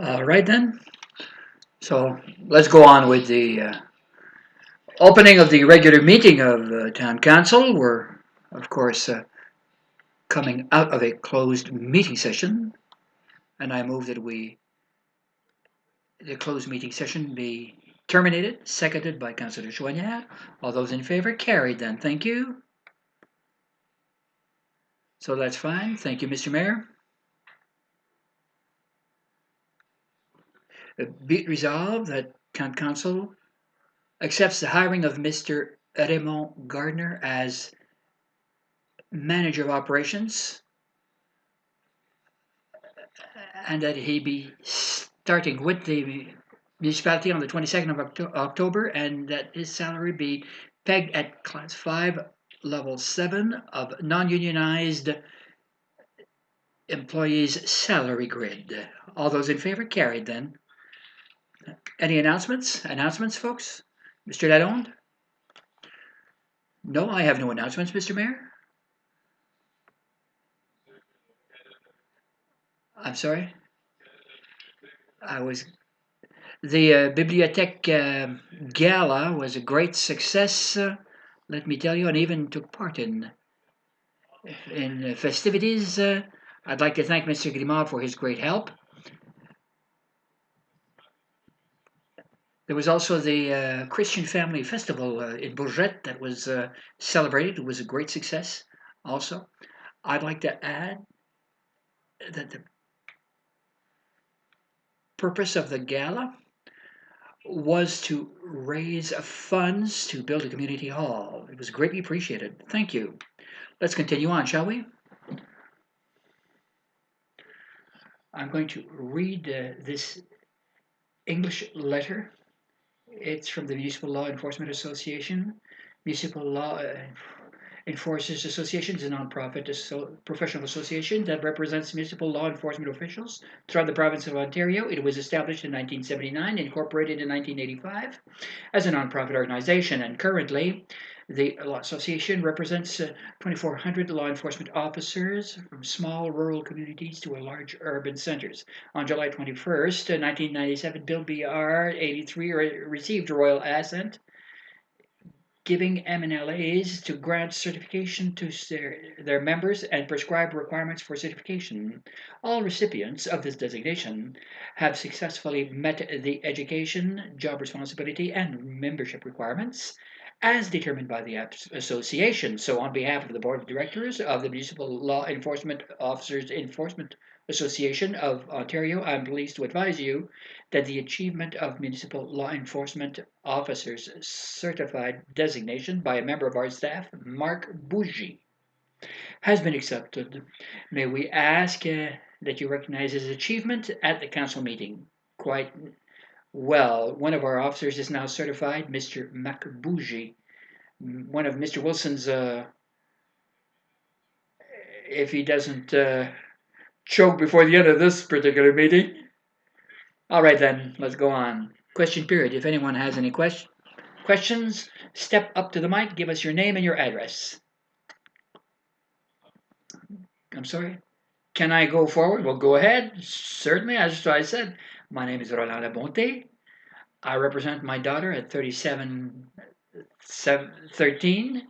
All right then. So let's go on with the opening of the regular meeting of the town council. We're, of course, coming out of a closed meeting session, and I move that the closed meeting session be terminated, seconded by Councillor Joignard. All those in favor, carried then. Thank you. So that's fine. Thank you, Mr. Mayor. Be it resolved that town council accepts the hiring of Mr. Raymond Gardner as manager of operations, and that he be starting with the municipality on the 22nd of October, and that his salary be pegged at class 5, level 7 of non-unionized employees salary grid. All those in favor, carried then. Any announcements? Announcements, folks? Mr. Lalonde? No, I have no announcements, Mr. Mayor. I'm sorry. I was The Bibliothèque Gala was a great success, let me tell you, and even took part in festivities. I'd like to thank Mr. Grimard for his great help. There was also the Christian Family Festival in Bourget that was celebrated. It was a great success also. I'd like to add that the purpose of the gala was to raise funds to build a community hall. It was greatly appreciated. Thank you. Let's continue on, shall we? I'm going to read this English letter. It's from the Municipal Law Enforcement Association. Municipal Law Enforcers Association is a non-profit professional association that represents municipal law enforcement officials throughout the province of Ontario. It was established in 1979, incorporated in 1985 as a non-profit organization, and currently the Law Association represents 2,400 law enforcement officers from small rural communities to large urban centers. On July 21st, 1997, Bill BR 83 received royal assent, giving MNLAs to grant certification to their members and prescribe requirements for certification. All recipients of this designation have successfully met the education, job responsibility, and membership requirements as determined by the association. So, on behalf of the Board of Directors of the Municipal Law Enforcement Officers Enforcement Association of Ontario, I'm pleased to advise you that the achievement of Municipal Law Enforcement Officers Certified designation by a member of our staff, Mark Bougie, has been accepted. May we ask that you recognize his achievement at the council meeting? Quite well. One of our officers is now certified, Mr. Makbouji. One of Mr. Wilson's, if he doesn't choke before the end of this particular meeting. All right, then, let's go on. Question period. If anyone has any questions, step up to the mic, give us your name and your address. I'm sorry. Can I go forward? Well, go ahead. Certainly, as I said, my name is Roland Labonte. I represent my daughter at 3713.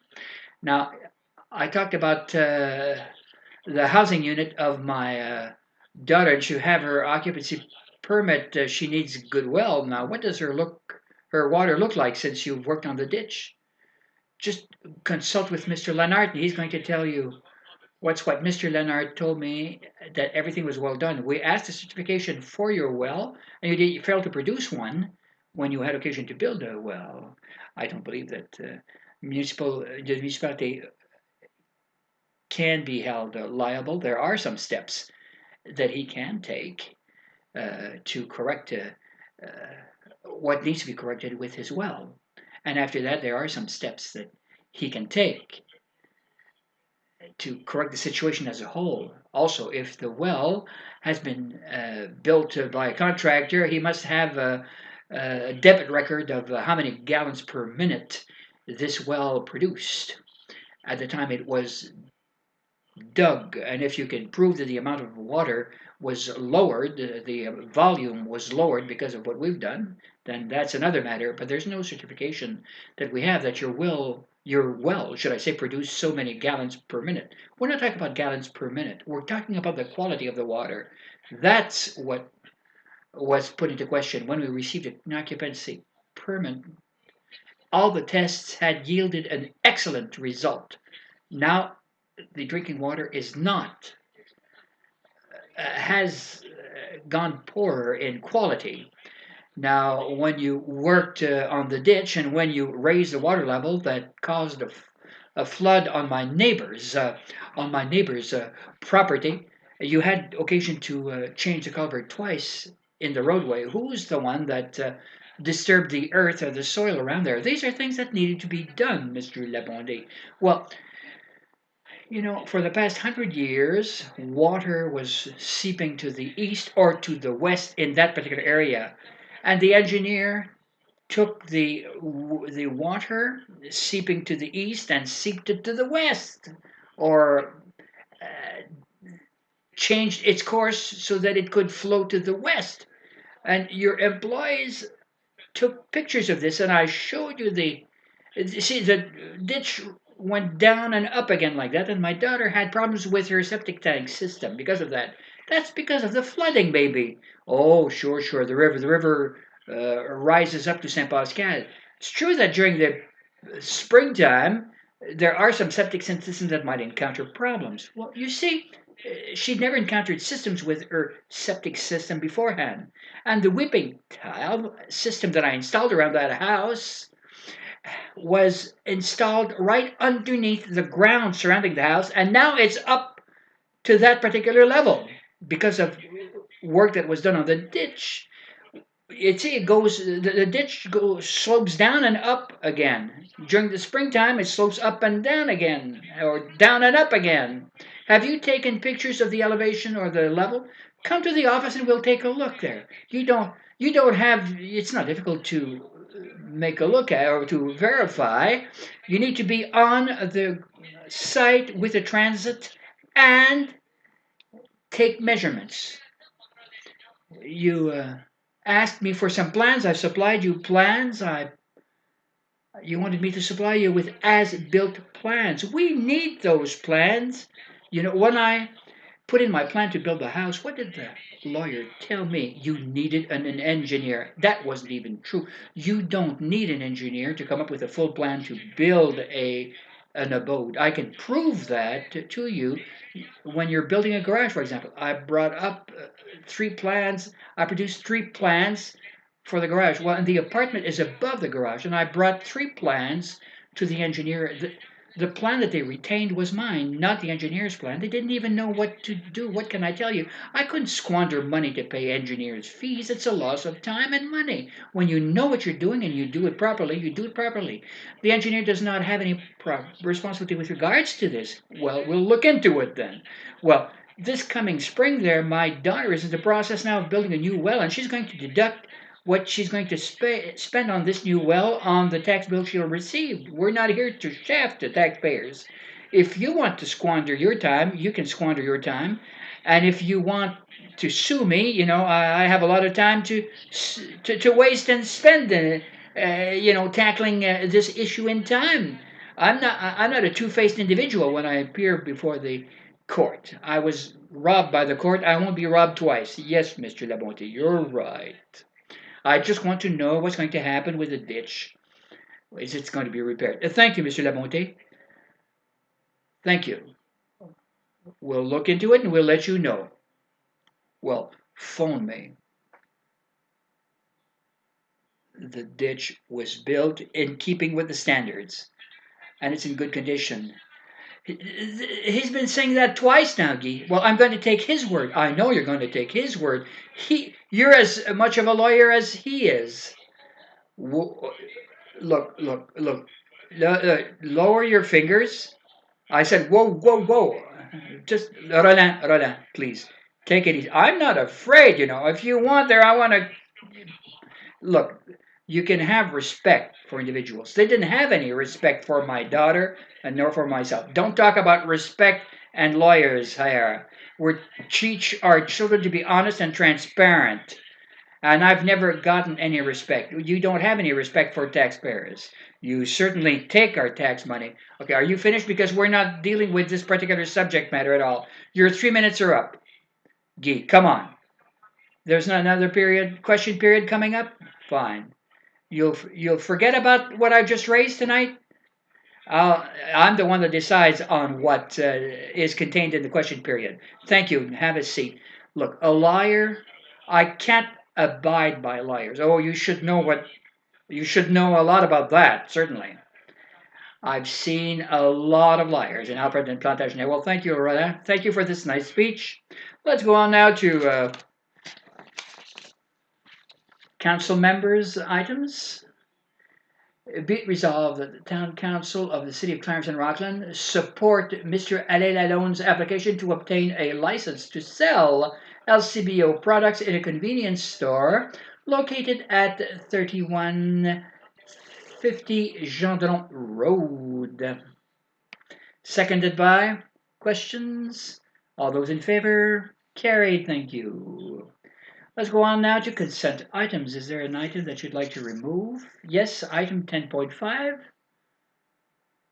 Now, I talked about the housing unit of my daughter, and she have her occupancy permit. She needs good well. Now, what does her water look like since you've worked on the ditch? Just consult with Mr. Lennart, and he's going to tell you what Mr. Lennart told me, that everything was well done. We asked a certification for your well, and you failed to produce one when you had occasion to build a well. I don't believe that the municipality can be held liable. There are some steps that he can take to correct what needs to be corrected with his well. And after that, there are some steps that he can take to correct the situation as a whole. Also, if the well has been built by a contractor, he must have a debit record of how many gallons per minute this well produced at the time it was dug. And if you can prove that the amount of water was lowered, the volume was lowered because of what we've done, then that's another matter. But there's no certification that we have that your well, should I say, produce so many gallons per minute. We're not talking about gallons per minute. We're talking about the quality of the water. That's what was put into question when we received an occupancy permit. All the tests had yielded an excellent result. Now the drinking water is not has gone poorer in quality. Now, when you worked on the ditch and when you raised the water level, that caused a flood on my neighbor's property. You had occasion to change the culvert twice in the roadway. Who's the one that disturbed the earth or the soil around there? These are things that needed to be done, Mr. Labonde. Well, for the past 100 years, water was seeping to the east or to the west in that particular area, and the engineer took the water seeping to the east and seeped it to the west, or changed its course so that it could flow to the west. And your employees took pictures of this, and I showed you the ditch went down and up again like that, and my daughter had problems with her septic tank system because of that. That's because of the flooding, baby. Oh, sure, sure. The river rises up to Saint Pascal. It's true that during the springtime there are some septic systems that might encounter problems. Well, you see, she'd never encountered systems with her septic system beforehand, and the whipping tile system that I installed around that house was installed right underneath the ground surrounding the house, and now it's up to that particular level because of work that was done on the ditch. It goes the ditch goes slopes down and up again. During the springtime, it slopes up and down again, or down and up again. Have you taken pictures of the elevation or the level? Come to the office and we'll take a look there. You don't have. It's not difficult to make a look at or to verify. You need to be on the site with the transit and take measurements. You asked me for some plans. I've supplied you plans. You wanted me to supply you with as-built plans. We need those plans. When I put in my plan to build the house, what did the lawyer tell me? You needed an engineer. That wasn't even true. You don't need an engineer to come up with a full plan to build an abode. I can prove that to you when you're building a garage, for example. I brought up three plans. I produced three plans for the garage. Well, and the apartment is above the garage, and I brought three plans to the engineer. The plan that they retained was mine, not the engineer's plan. They didn't even know what to do. What can I tell you? I couldn't squander money to pay engineers' fees. It's a loss of time and money. When you know what you're doing and you do it properly, you do it properly. The engineer does not have any responsibility with regards to this. Well, we'll look into it then. Well, this coming spring there, my daughter is in the process now of building a new well, and she's going to deduct what she's going to spend on this new well on the tax bill she'll receive. We're not here to shaft the taxpayers. If you want to squander your time, you can squander your time. And if you want to sue me, I have a lot of time to waste and spend, tackling this issue in time. I'm not a two-faced individual when I appear before the court. I was robbed by the court. I won't be robbed twice. Yes, Mr. Labonte, you're right. I just want to know what's going to happen with the ditch. Is it going to be repaired? Thank you, Mr. Labonte. Thank you. We'll look into it and we'll let you know. Well, phone me. The ditch was built in keeping with the standards, and it's in good condition. He's been saying that twice now, Guy. Well, I'm going to take his word. I know you're going to take his word. You're as much of a lawyer as he is. Look. Lower your fingers. I said, whoa, whoa, whoa. Just, Roland, please. Take it easy. I'm not afraid, If you want there, I want to. Look, you can have respect for individuals. They didn't have any respect for my daughter and nor for myself. Don't talk about respect and lawyers here. We teach our children to be honest and transparent. And I've never gotten any respect. You don't have any respect for taxpayers. You certainly take our tax money. Okay, are you finished? Because we're not dealing with this particular subject matter at all. Your 3 minutes are up. Guy, come on. There's not another question period coming up? Fine. You'll forget about what I just raised tonight? I'm the one that decides on what is contained in the question period. Thank you. Have a seat. Look, a liar, I can't abide by liars. Oh, you should know a lot about that, certainly. I've seen a lot of liars in Alfred and Plantagenet. Well, thank you, Aurora. Thank you for this nice speech. Let's go on now to council members' items. Be it resolved that the Town Council of the City of Clarence and Rockland support Mr. Alain Lalonde's application to obtain a license to sell LCBO products in a convenience store located at 3150 Gendron Road. Seconded by? Questions? All those in favor? Carried, thank you. Let's go on now to consent items. Is there an item that you'd like to remove? Yes, item 10.5.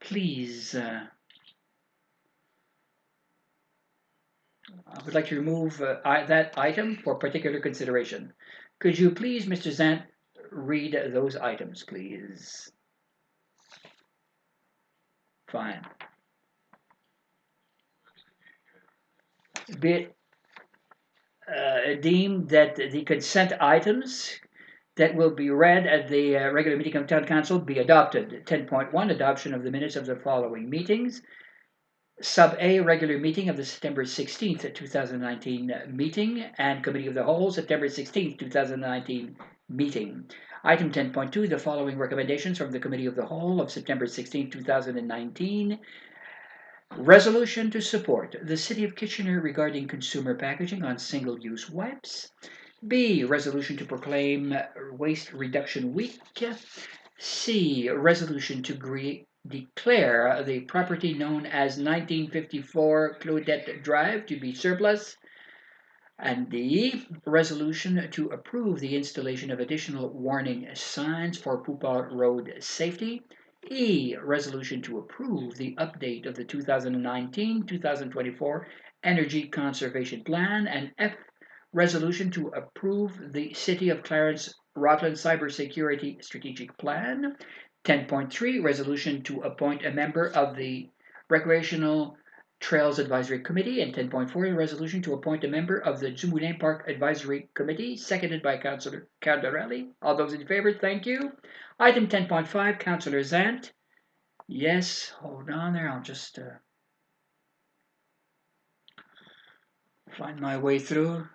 Please. I would like to remove that item for particular consideration. Could you please, Mr. Zant, read those items, please? Fine. Be it deemed that the consent items that will be read at the regular meeting of Town Council be adopted. 10.1, adoption of the minutes of the following meetings. Sub A, regular meeting of the September 16th, 2019 meeting, and Committee of the Whole, September 16th, 2019 meeting. Item 10.2, the following recommendations from the Committee of the Whole of September 16th, 2019. Resolution to support the City of Kitchener regarding consumer packaging on single-use wipes. B, resolution to proclaim Waste Reduction Week. C, resolution to declare the property known as 1954 Claudette Drive to be surplus. And D, resolution to approve the installation of additional warning signs for Poupart Road safety. E, resolution to approve the update of the 2019-2024 Energy Conservation Plan. And F, resolution to approve the City of Clarence Rockland Cybersecurity Strategic Plan. 10.3, resolution to appoint a member of the Recreational Trails Advisory Committee, and 10.4, resolution to appoint a member of the Dumoulin Park Advisory Committee, seconded by Councillor Caldarelli. All those in favor, thank you. Item 10.5, Councillor Zant. Yes, hold on there, I'll just find my way through.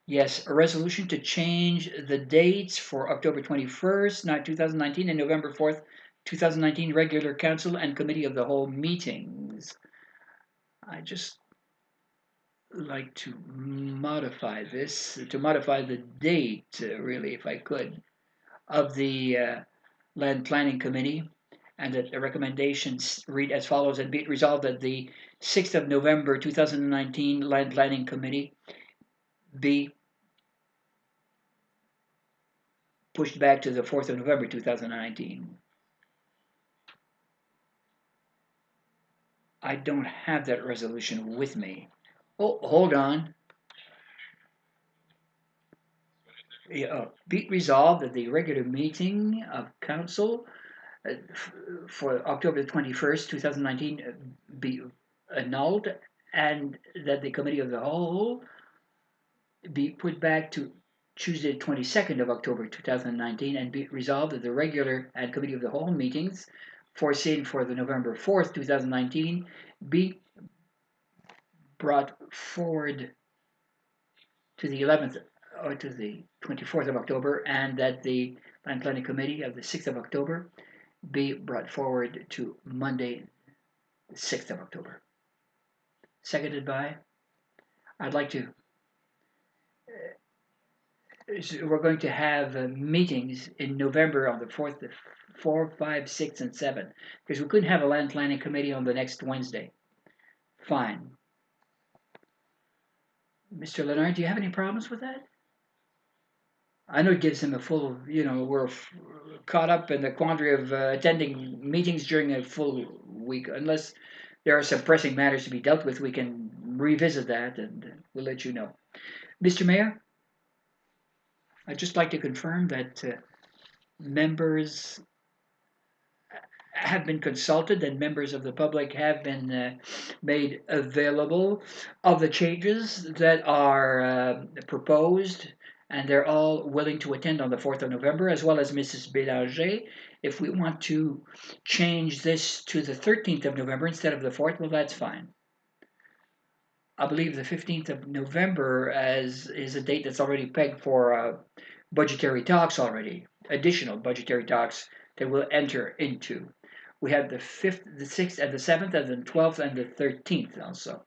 Yes, a resolution to change the dates for October 21st, 2019, and November 4th, 2019 regular council and committee of the whole meetings. I just like to modify this, to modify the date, really, if I could, of the Land Planning Committee, and that the recommendations read as follows: and be it resolved that the 6th of November 2019 Land Planning Committee be pushed back to the 4th of November 2019. I don't have that resolution with me. Oh, hold on. Be it resolved that the regular meeting of council for October 21st, 2019 be annulled, and that the committee of the whole be put back to Tuesday, 22nd of October 2019, and be resolved that the regular and committee of the whole meetings foreseen for the November 4th, 2019 be brought forward to the 11th or to the 24th of October, and that the Land Planning Committee of the 6th of October be brought forward to Monday, the 6th of October. Seconded by? I'd like to. We're going to have meetings in November on the 4th, 4, 5, 6, and 7, because we couldn't have a Land Planning Committee on the next Wednesday. Fine. Mr. Leonard, do you have any problems with that? I know it gives him a full, we're caught up in the quandary of attending meetings during a full week. Unless there are some pressing matters to be dealt with, we can revisit that and we'll let you know. Mr. Mayor, I'd just like to confirm that members have been consulted and members of the public have been made available of the changes that are proposed, and they're all willing to attend on the 4th of November, as well as Mrs. Bélanger. If we want to change this to the 13th of November instead of the 4th, well, that's fine. I believe the 15th of November is a date that's already pegged for budgetary talks already, additional budgetary talks that we'll enter into. We have the 5th, the 6th, and the 7th, and the 12th, and the 13th also.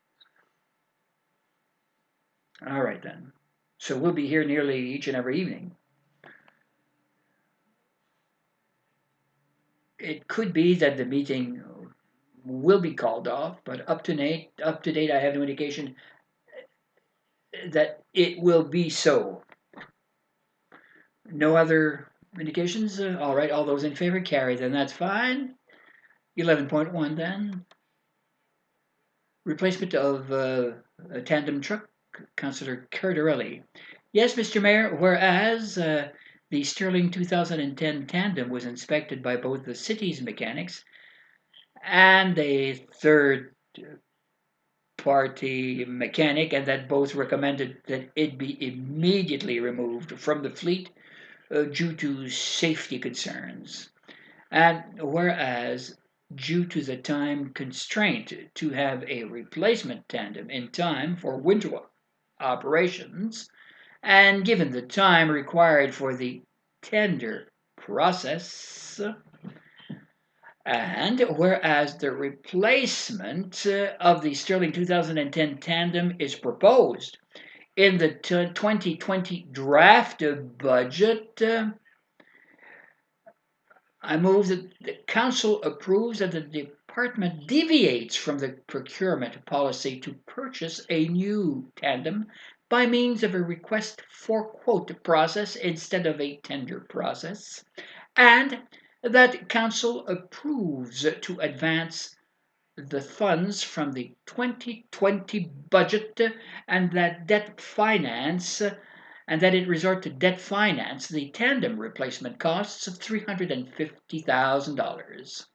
All right, then. So we'll be here nearly each and every evening. It could be that the meeting will be called off, but up to date, I have no indication that it will be so. No other indications? All right, all those in favor carry, then that's fine. 11.1 then. Replacement of a tandem truck, Councillor Cardarelli. Yes, Mr. Mayor, whereas the Sterling 2010 tandem was inspected by both the city's mechanics and a third party mechanic, and that both recommended that it be immediately removed from the fleet due to safety concerns. And whereas, due to the time constraint to have a replacement tandem in time for winter operations, and given the time required for the tender process, and whereas the replacement of the Sterling 2010 tandem is proposed in the 2020 draft budget, I move that the Council approves that the Department deviates from the procurement policy to purchase a new tandem by means of a request for quote process instead of a tender process, and that Council approves to advance the funds from the 2020 budget and that it resort to debt finance the tandem replacement costs of $350,000.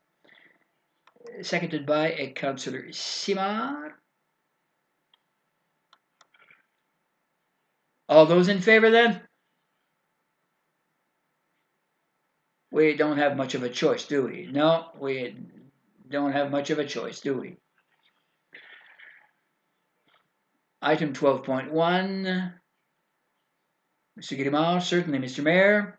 Seconded by a Councillor Simard. All those in favor then? We don't have much of a choice, do we? No, we don't have much of a choice, do we? Item 12.1. Mr. Guillemard, certainly, Mr. Mayor.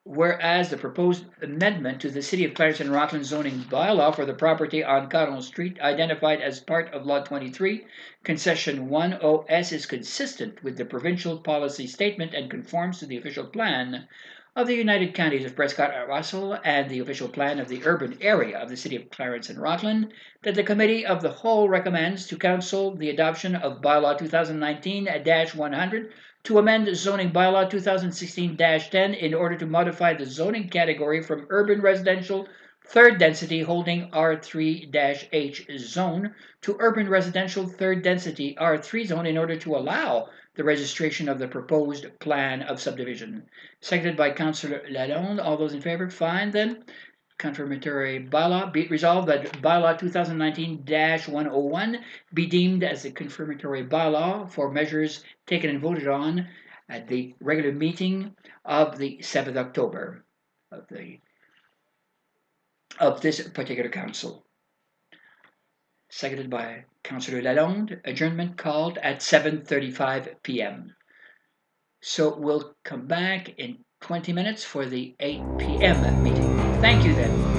Whereas the proposed amendment to the City of Clarence and Rockland zoning bylaw for the property on Caron Street identified as part of Lot 23, Concession 1 OS is consistent with the provincial policy statement and conforms to the official plan of the United Counties of Prescott and Russell and the official plan of the urban area of the City of Clarence and Rockland, that the Committee of the Whole recommends to Council the adoption of Bylaw 2019-100 to amend zoning bylaw 2016-10 in order to modify the zoning category from urban residential third density holding R3-H zone to urban residential third density R3 zone in order to allow the registration of the proposed plan of subdivision. Seconded by Councillor Lalonde. All those in favor? Fine then. Confirmatory bylaw. Be it resolved that bylaw 2019-101 be deemed as a confirmatory bylaw for measures taken and voted on at the regular meeting of the 7th October of this particular council. Seconded by Councillor Lalonde. Adjournment called at 7:35 p.m. So we'll come back in 20 minutes for the 8 p.m. meeting. Thank you then.